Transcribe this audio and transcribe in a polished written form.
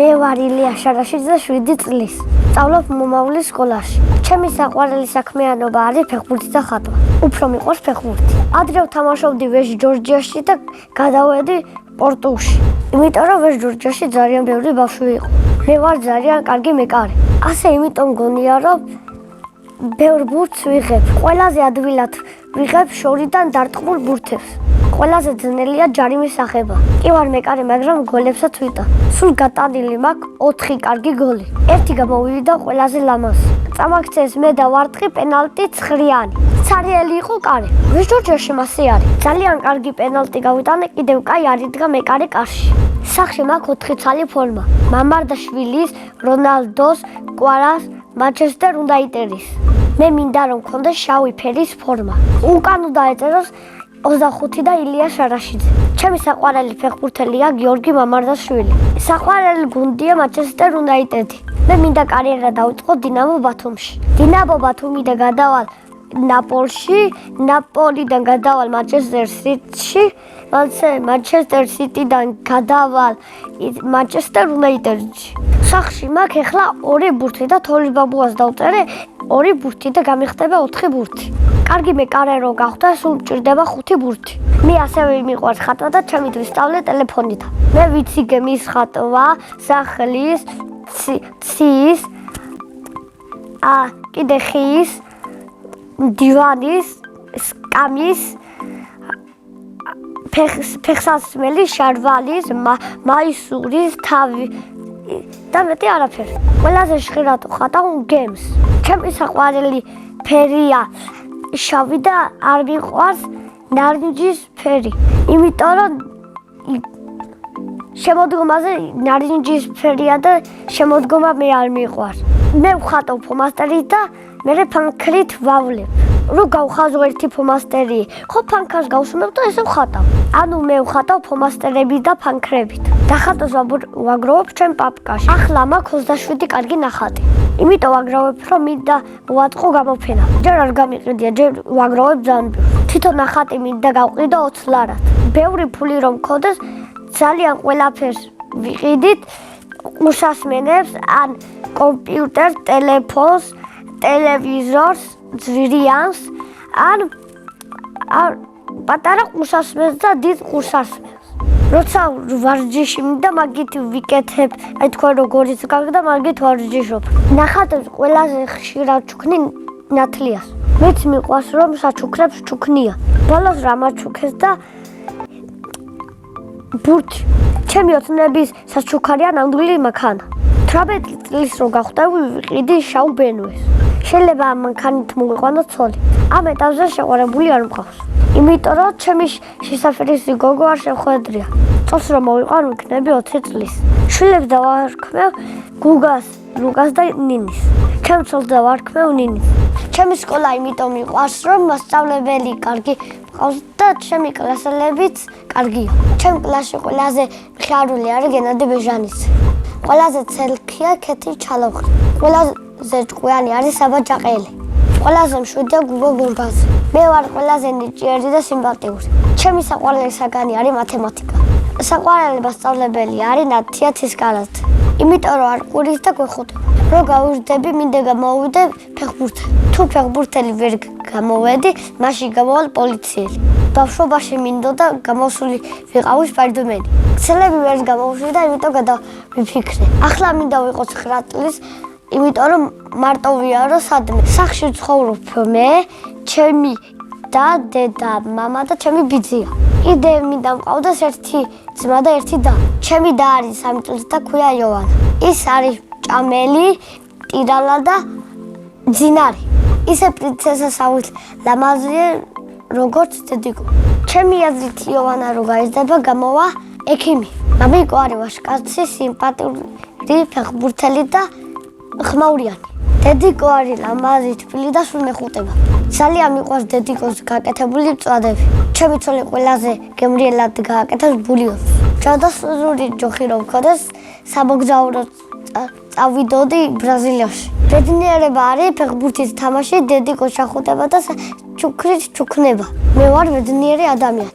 მე ვარ ილია შარაშიძე 7 წლის. სწავლობ მომავლის სკოლაში. ჩემი საყვარელი საქმიანობა არის ფეხბურთი და ხატვა. უფრო მიყვარს ფეხბურთი. ადრე ვთამაშობდი ვეშ ჯორჯიაში და გადავედი პორტუში. იმიტომ რომ ვეშ ჯორჯიაში ძალიან ბევრი ბავშვი იყო. მე ვარ ძალიან კარგი მეკარე. ასე იმიტომ მგონია რომ ბევრ ბურთს ვიღებ. ყველაზე ადვილად ვიღებ შორიდან დარტყმულ ბურთებს. ყველაზე ძნელია ჯარიმის ახება. კი ვარ მეკარე, მაგრამ გოლებსაც ვიტან. სულ გატანილი მაქვს 4 კარგი გოლი. ერთი გამოვიდა ყველაზე ლამაზი. წამაქცეს მე და ვარტყი პენალტი ცხრიანი. ცარიელი იყო კარი. ვეშ ჯორჯიაში მასე არის. ძალიან კარგი პენალტი გავიტანე, კიდევ კაი არიდგა მეკარე კარში. სახში მაქვს 4 ცალი ფორმა. მამარდაშვილის, რონალდოს, კვარას, მანჩესტერ უნაიტედის. მე მინდა რომ მქონდეს შავი ფერის ფორმა. უკან უნდა ეწეროს 25 და ილია შარაშიძე. ჩემი საყვარელი ფეხბურთელია გიორგი მამარდაშვილი. საყვარელი გუნდია მანჩესტერ უნაიტედი. მე მინდა კარიერა დავიწყო დინამო ბათუმში. დინამო ბათუმიდან გადავალ ნაპოლში, ნაპოლიდან გადავალ მანჩესტერ სიტიში, მანჩესტერ სიტიდან გადავალ მანჩესტერ უნაიტედში. სახში მაქვს ახლა 2 ბურთი და თოლის ბაბუას დავწერე 2 ბურთი და გამიხდება 4 ბურთი. კარგი მეკარე რო გავხდა, სულ მჭირდება 5 ბურთი. მე ასევე მიყვარს ხატვა და ჩემი ვისწავლე ტელეფონიდან. მე ვიცი გემის ხატვა, სახლის, ცის, კიდე ხის, დივანის, სკამის, ფეხსაცმელის, შარვალის, მაისურის, თავი და მეტი არაფერი. ყველაზე ხშირად ვხატავ გემს. ჩემი საყვარელი ფერია შავი და არ მიყვარს ნარინჯის ფერი. იმიტომ რომ შემოდგომაზე ნარინჯის ფერია და შემოდგომა მე არ მიყვარს. მე ვხატავ ფლომასტერით და მე ფანქრით ვავლებ. რო გავხაზო ერთი ფლომასტერი, ხო ფანქას გავსუნებ და ესე ვხატავ. ანუ მე ვხატავ ფლომასტერებით და ფანქრებით. დახატოს ვაგროვებ ჩემ პაპკაში. ახლა მაქვს 27 კარგი ნახატი. იმიტომ ვაგროვებ, რომ მინდა მოვაწყო გამოფენა. ჯერ არ გამიყიდია, ჯერ ვაგროვებ ძალიან ბევრს. თვითონ ნახატი მინდა გავყიდო 20 ლარად. ბევრი ფული რომ მქონდეს, ძალიან ყველაფერს ვიყიდით, უსასმენებს, ან კომპიუტერს, ტელეფონს, ტელევიზორს, ძვირიანს, ან პატარა ყურსასმენს და დიდ ყურსასმენს. როცა ვარჯიში მინდა, მაგით ვიკეთებ, აი თქვენ როგორიც გაგდა, მაგით ვარჯიშობ. ნახატებს ყველაზე ხშირად ჩუქნი ნათლიას. მეც მიყვარს რომ საჩუქრებს ჩუქნია. ბოლოს რა მაჩუქეს და ბურთი. ჩემი ოცნების საჩუქარია ნამდვილი მანქანა. 18 წლის რო გავხდები, ვიყიდი შავ ბენუეს. შეიძლება ამ მანქანით მოვიყვანო ცოლი. ამ ეტაპზე შეყვარებული არ მყავს. იმიტომ რომ ჩემი შესაფერისი გოგო არ შეხვედრია. წელს რომ მოვიყვან, ვიქნები 20 წლის. შვილებს დავარქმევ გუგას, ლუკას და ნინის. ჩემ ცოლს დავარქმევ ნინის. ჩემი სკოლა იმიტომ მიყვარს, რომ მასწავლებელი კარგი მყავს და ჩემი კლასელებიც კარგია. ჩემ კლასში ყველაზე მხიარული არის გენადი ბეჟანიცე. ყველაზე ცელქია ქეთი ჩალოხი. ყველაზე ჭკვიანი არის საბა ჯაყელი. ყველაზე მშვიდია გუგო გურგაზი. მე ვარ ყველაზე ნიჭიერი და სიმპათიური. ჩემი საყვარელი საგანი არის მათემატიკა. საყვარელი მასწავლებელი არის ნათია ცისკარაძე. იმიტომ რომ არ ყურის და გვეხუტება. რო გავიზრდები, მინდა გამოვიდე ფეხბურთელი. თუ ფეხბურთელი ვერ გამოვედი, მაშინ გამოვალ პოლიციელი. ბავშვობაში მინდოდა გამოსული ვიყავი სპაიდერმენი. ქსელები ვერ გამოვშვიდა, იმიტომ გადავიფიქრე. ახლა მინდა ვიყო 9 წლის, იმიტომ რომ მარტოვია რომ სადმე. სახში ცხოვრობ მე, ჩემი და დედა, მამა და ჩემი ბიძია. კიდევ მინდა მყავდეს ერთი ძმა და ერთი და. ჩემი და არის 3 წლის და ქვია იოვანა. ის არის ჭამელი, ტირალა და ძინარი. ისე პრინცესა საუთ ლამაზია როგორც დედიკო. ჩემი აზრით იოვანა რო გაიზრდება, გამოვა ექიმი. მამიკო არის ვაჟკაცი, სიმპათიური, ფეხბურთელი და ხმაურიანი. დედიკო არის ლამაზი, თბილი და სულ მეხუტება. ძალიან მიყვარს დედიკოს გაკეთებული მწვადები. ჩემი ცოლი ყველაზე გემრიელად გააკეთებს ბულიონს. ჯადოსნური ჯოხი რომ მქონდეს, სამოგზაურო წავიდოდი ბრაზილიაში. ბედნიერება არის ფეხბურთის თამაში, დედიკოს შეხუტება და ჩუქრით ჩუქნება. მე ვარ ბედნიერი ადამიანი.